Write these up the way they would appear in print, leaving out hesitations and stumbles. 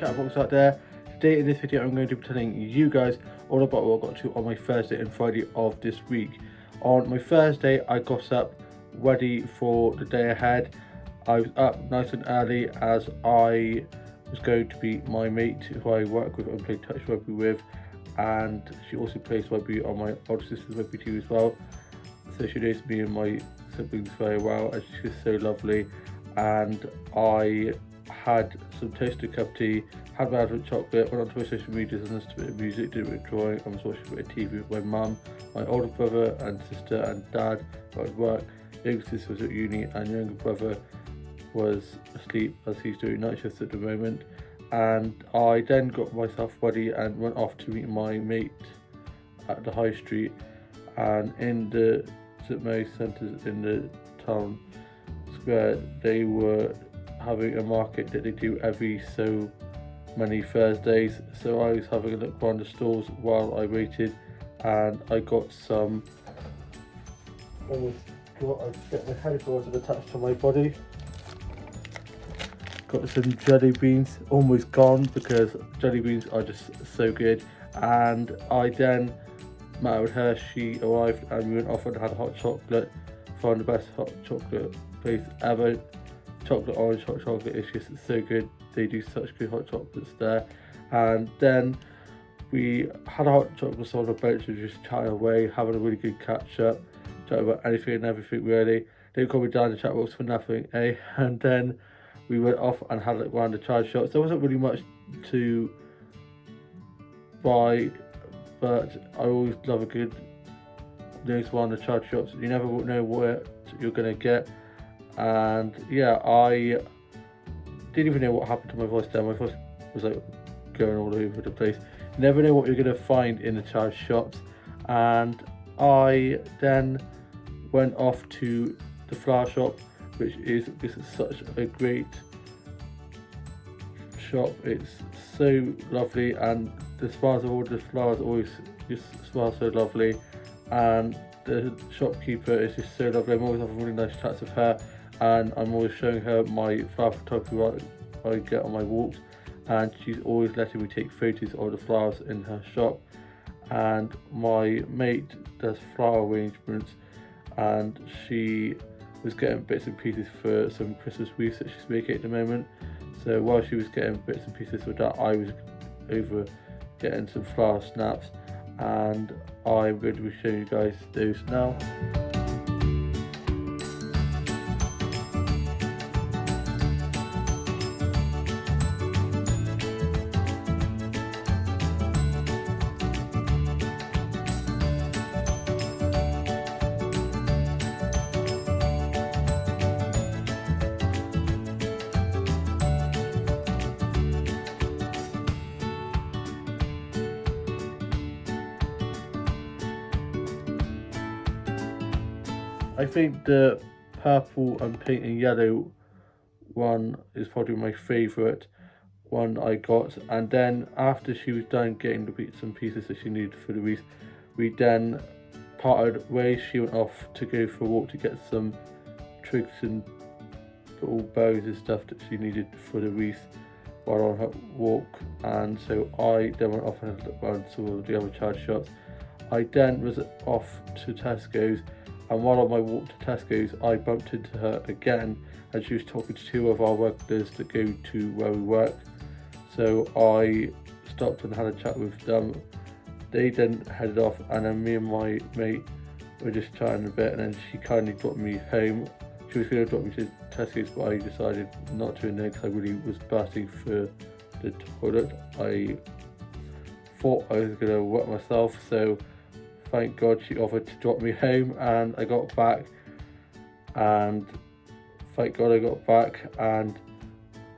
chatterbox out there. Today in this video I'm going to be telling you guys all about what I got to on my Thursday and Friday of this week. On my Thursday I got up ready for the day ahead. I was up nice and early as I was going to meet my mate who I work with and play touch rugby with, and she also plays rugby on my older sister's rugby team as well. So she knows me and my siblings very well, and she's so lovely. And I had some toasted cup of tea, had my advent chocolate, went onto my social media and listened to a bit of music, did a bit of drawing, and was watching a bit of TV with my mum, my older brother and sister and dad were at work. Younger sister was at uni and younger brother was asleep as he's doing night shifts at the moment. And I then got myself ready and went off to meet my mate at the high street, and in the St Mary's Centre in the town square they were having a market that they do every so many Thursdays. So I was having a look around the stalls while I waited, and I got some, I just get my headphones attached to my body. Got some jelly beans, almost gone because jelly beans are just so good. And I then met with her, she arrived and we went off and had a hot chocolate. Found the best hot chocolate place ever. Chocolate orange hot chocolate is just so good. They do such good hot chocolates there. And then we had a hot chocolate on the bench and just chatting away, having a really good catch up, chatting about anything and everything really. They called me down the chat box for nothing, eh? And then we went off and had a look around the charge shops. There wasn't really much to buy, but I always love a good nose around the charge shops. You never know what you're going to get. And yeah, I didn't even know what happened to my voice there. My voice was like going all over the place. You never know what you're going to find in the charge shops. And I then went off to the flower shop, which is such a great shop. It's so lovely, and the smells of all the flowers always just smell so lovely, and the shopkeeper is just so lovely. I'm always having really nice chats with her, and I'm always showing her my flower photography I get on my walks, and she's always letting me take photos of the flowers in her shop. And my mate does flower arrangements, and she was getting bits and pieces for some Christmas wreaths that she's making at the moment. So while she was getting bits and pieces for that, I was over getting some flower snaps, and I'm going to be showing you guys those now. I think the purple and pink and yellow one is probably my favourite one I got. And then after she was done getting the bits and pieces that she needed for the wreath, we then parted ways. She went off to go for a walk to get some twigs and little bows and stuff that she needed for the wreath while on her walk. And so I then went off and had a look around some of the other charge shops. I then was off to Tesco's, and while on my walk to Tesco's I bumped into her again, and she was talking to two of our workers that go to where we work. So I stopped and had a chat with them. They then headed off, and then me and my mate were just chatting a bit, and then she kindly dropped me home. She was going to drop me to Tesco's, but I decided not to in there because I really was bursting for the toilet. I thought I was going to wet myself, so thank God she offered to drop me home, and I got back, and thank God I got back and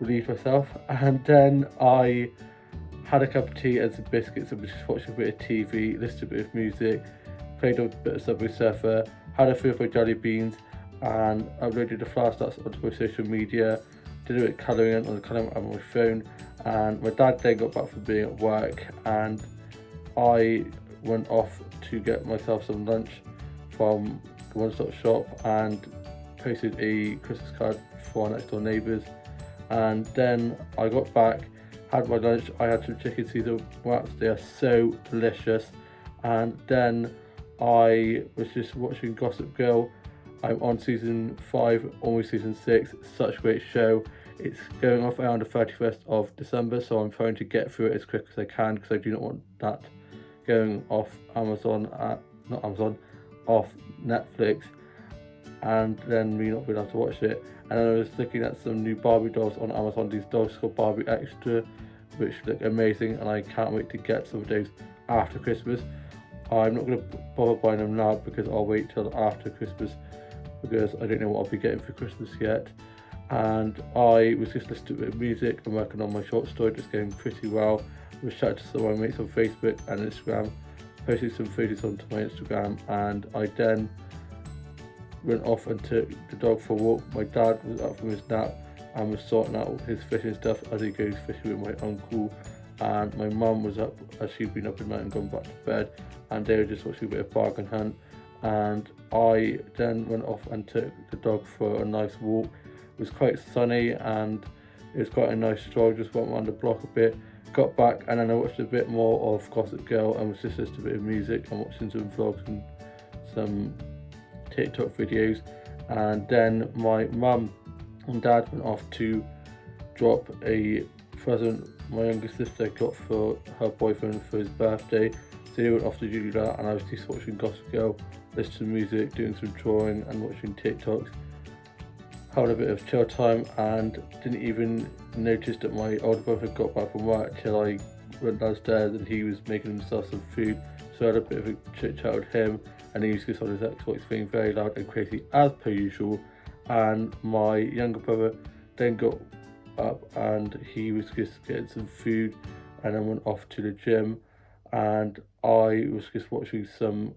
relieved myself. And then I had a cup of tea and some biscuits and was just watching a bit of TV, listened to a bit of music, played a bit of Subway Surfer, had a few of my jelly beans, and uploaded the flower stats onto my social media, did a bit of colouring on the colouring on my phone. And my dad then got back from being at work, and I went off to get myself some lunch from the One Stop Shop and posted a Christmas card for our next door neighbours. And then I got back, had my lunch. I had some chicken Caesar wraps. They are so delicious. And then I was just watching Gossip Girl. I'm on season 5, almost season 6. Such a great show. It's going off around the 31st of December, so I'm trying to get through it as quick as I can because I do not want that going off off Netflix, and then me not being able to watch it. And then I was looking at some new Barbie dolls on Amazon. These dolls called Barbie Extra, which look amazing, and I can't wait to get some of those after Christmas. I'm not going to bother buying them now because I'll wait till after Christmas because I don't know what I'll be getting for Christmas yet. And I was just listening to a bit of music and working on my short story, just going pretty well. I was chatting to some of my mates on Facebook and Instagram, posting some photos onto my Instagram, and I then went off and took the dog for a walk. My dad was up from his nap and was sorting out his fishing stuff as he goes fishing with my uncle, and my mum was up as she'd been up at night and gone back to bed, and they were just watching a bit of Bargain Hunt. And I then went off and took the dog for a nice walk. It was quite sunny and it was quite a nice stroll. Just went around the block a bit, got back, and then I watched a bit more of Gossip Girl and was just listening to a bit of music and watching some vlogs and some TikTok videos. And then my mum and dad went off to drop a present my younger sister got for her boyfriend for his birthday. So they went off to do that, and I was just watching Gossip Girl, listening to music, doing some drawing and watching TikToks, having a bit of chill time, and didn't even notice that my older brother got back from work till I went downstairs and he was making himself some food. So I had a bit of a chit chat with him, and he was just on his Xbox being very loud and crazy as per usual. And my younger brother then got up and he was just getting some food and then went off to the gym, and I was just watching some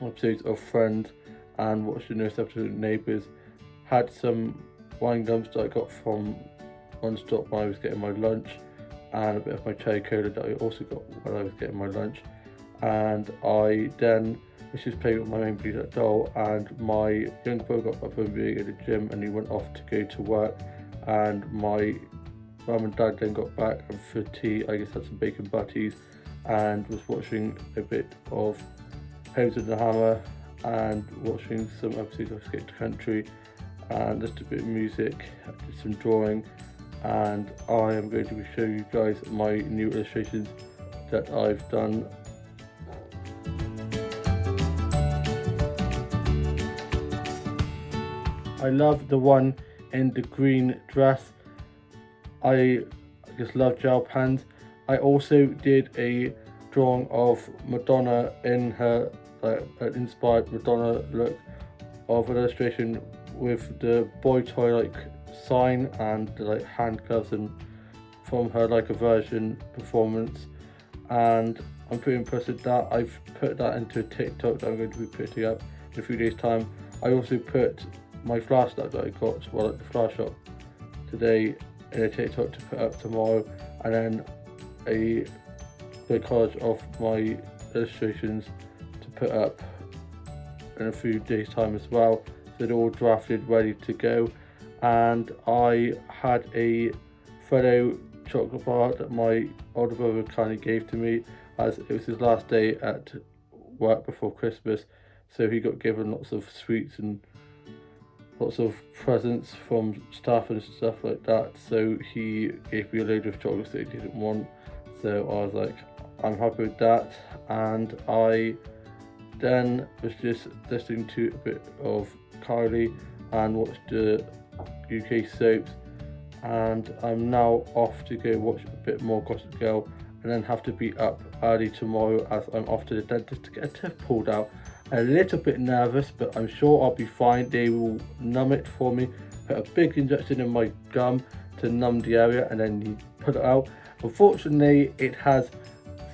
episodes of Friends and watched the newest episode of Neighbours. Had some wine gums that I got from One Stop when I was getting my lunch, and a bit of my cherry cola that I also got when I was getting my lunch. And I then was just playing with my main Blue Duck doll, and my younger brother got back from being at the gym and he went off to go to work, and my mum and dad then got back, and for tea I just had some bacon butties and was watching a bit of Homes of the Hammer and watching some episodes of Skate to Country and just a bit of music, did some drawing, and I am going to be showing you guys my new illustrations that I've done. I love the one in the green dress. I just love gel pens. I also did a drawing of Madonna in her an inspired Madonna look of an illustration with the boy toy like sign and the like hand gloves and from her like a version performance, and I'm pretty impressed with that. I've put that into a TikTok that I'm going to be putting up in a few days time. I also put my flashlight that I got while at the flash shop today in a TikTok to put up tomorrow, and then a collage of my illustrations to put up in a few days time as well. So they're all drafted, ready to go. And I had a Freddo chocolate bar that my older brother kindly gave to me as it was his last day at work before Christmas, so he got given lots of sweets and lots of presents from staff and stuff like that. So he gave me a load of chocolates that he didn't want, so I was like, I'm happy with that. And I then was just listening to a bit of Kylie and watched the UK soaps, and I'm now off to go watch a bit more Gossip Girl and then have to be up early tomorrow as I'm off to the dentist to get a tooth pulled out. A little bit nervous, but I'm sure I'll be fine. They will numb it for me, put a big injection in my gum to numb the area, and then you put it out. Unfortunately, it has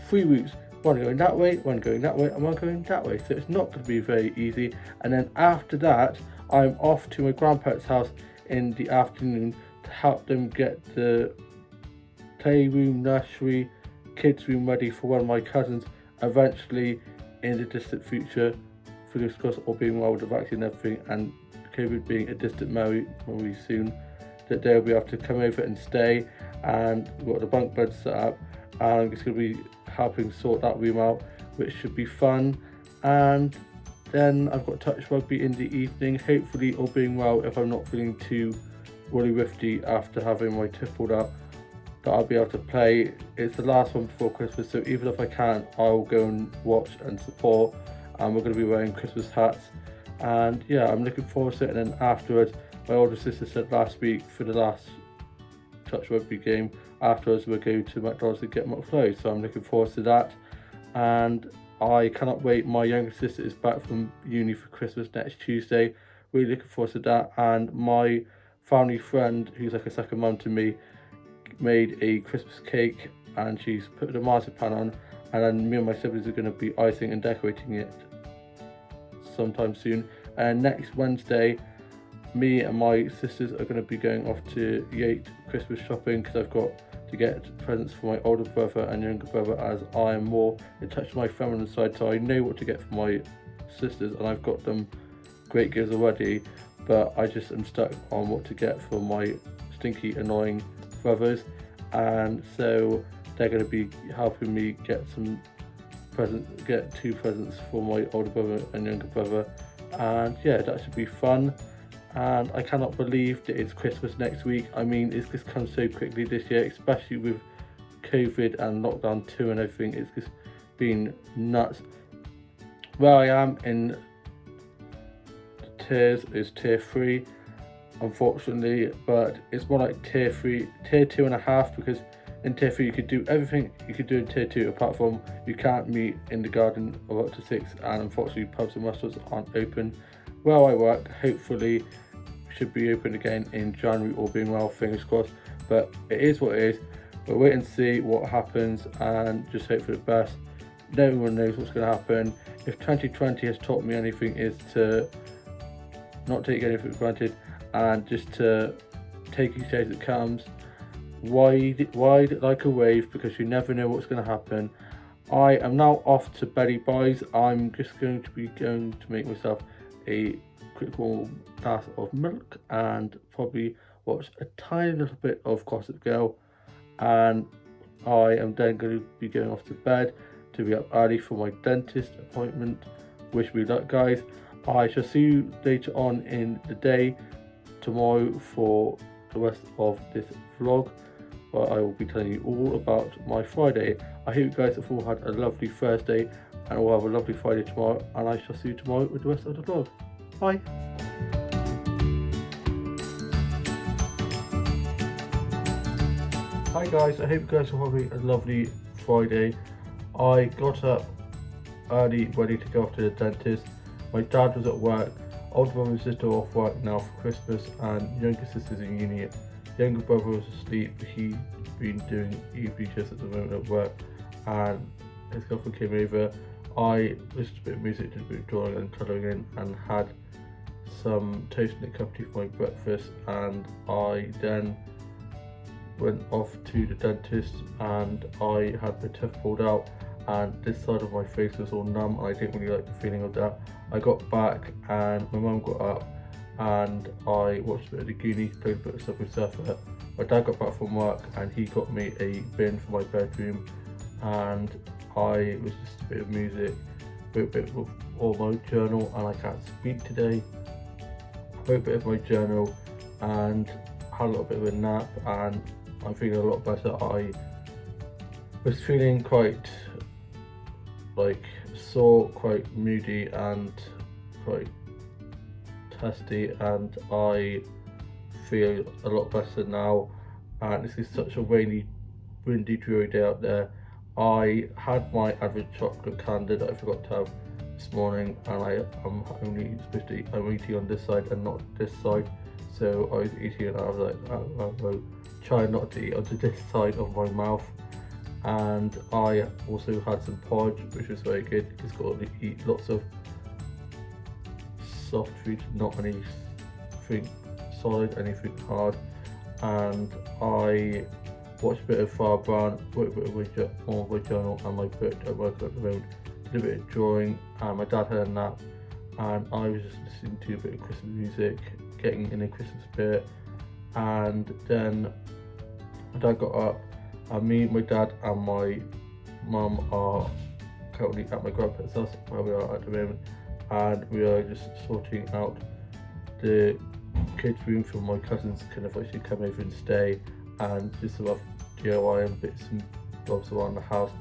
3 routes, one going that way, one going that way, and one going that way, so it's not going to be very easy. And then after that, I'm off to my grandparents' house in the afternoon to help them get the playroom, nursery, kids room ready for one of my cousins eventually in the distant future, fingers crossed, all being well with the vaccine and everything, and COVID being a distant memory soon. that they'll be able to come over and stay, and we've got the bunk bed set up, and I'm just going to be helping sort that room out, which should be fun. And then I've got touch rugby in the evening, hopefully all being well, if I'm not feeling too woolly wifty after having my tooth pulled out, that I'll be able to play. It's the last one before Christmas, so even if I can't, I'll go and watch and support, and we're going to be wearing Christmas hats. And yeah, I'm looking forward to it. And then afterwards, my older sister said last week for the last touch rugby game, afterwards we'll go to McDonald's to get McFlurry, so I'm looking forward to that. And I cannot wait. My younger sister is back from uni for Christmas next Tuesday, really looking forward to that. And my family friend, who's like a second mum to me, made a Christmas cake, and she's put the marzipan on, and then me and my siblings are going to be icing and decorating it sometime soon. And next Wednesday, me and my sisters are going to be going off to Yate Christmas shopping, because I've got to get presents for my older brother and younger brother, as I am more in touch with my feminine side, so I know what to get for my sisters, and I've got them great gifts already, but I just am stuck on what to get for my stinky annoying brothers. And so they're going to be helping me get some presents, get 2 presents for my older brother and younger brother, and yeah, that should be fun. And I cannot believe that it's Christmas next week. I mean, it's just come so quickly this year, especially with COVID and lockdown 2 and everything. It's just been nuts. Where I am in tiers is tier 3, unfortunately, but it's more like tier 3, tier 2.5, because in tier 3 you could do everything you could do in tier 2, apart from you can't meet in the garden of up to 6, and unfortunately pubs and restaurants aren't open. Where I work, hopefully should be open again in January, all being well, fingers crossed, but it is what it is. We'll wait and see what happens and just hope for the best. No one knows what's going to happen. If 2020 has taught me anything, is to not take anything for granted and just to take each day as it comes. Wide like a wave, because you never know what's going to happen. I am now off to Betty Buys. I'm just going to make myself a quick warm glass of milk and probably watch a tiny little bit of Gossip Girl, and I am then going to be going off to bed to be up early for my dentist appointment. Wish me luck, guys. I shall see you later on in the day tomorrow for the rest of this vlog, where I will be telling you all about my Friday. I hope you guys have all had a lovely Thursday, and we'll have a lovely Friday tomorrow, and I shall see you tomorrow with the rest of the vlog. Bye. Hi guys, I hope you guys are having a lovely Friday. I got up early ready to go off to the dentist. My dad was at work, older brother and sister are off work now for Christmas, and younger sister's in uni. Younger brother was asleep, he's been doing evening shifts at the moment at work, and his girlfriend came over. I listened to a bit of music, did a bit of drawing and colouring in, and had some toast and a cup of tea for my breakfast, and I then went off to the dentist, and I had my tooth pulled out, and this side of my face was all numb, and I didn't really like the feeling of that. I got back and my mum got up and I watched a bit of the Goonies, played a bit of Subway Surfer. My dad got back from work and he got me a bin for my bedroom, and I was just a bit of music, wrote a bit of all my journal, and I can't speak today. Wrote a bit of my journal and had a little bit of a nap, and I'm feeling a lot better. I was feeling quite sore, quite moody and quite testy, and I feel a lot better now. And this is such a windy, dreary day out there. I had my average chocolate candy that I forgot to have this morning, and I'm only supposed to eat, I'm eating on this side and not this side, so I was eating and I was like, I'll try not to eat onto this side of my mouth. And I also had some porridge, which was very good. Just got to eat lots of soft food, not anything solid, anything hard. And I watched a bit of Farrah Brown, wrote a bit of my journal and my book at work at the moment, did a bit of drawing, and my dad had a nap, and I was just listening to a bit of Christmas music, getting in a Christmas spirit. and then my dad got up, and me, my dad and my mum are currently at my grandparents' house where we are at the moment, and we are just sorting out the kids' room for my cousins can actually come over and stay, and just some other DIY and bits and bobs around the house,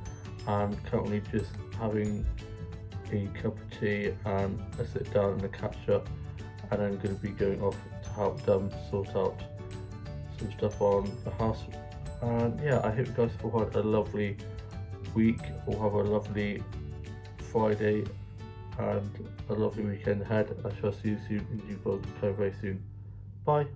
and currently just having a cup of tea and a sit down and a catch up, and I'm going to be going off to help them sort out some stuff on the house. And yeah, I hope you guys have had a lovely week, or have a lovely Friday and a lovely weekend ahead. I shall see you soon, and you both very soon. Bye.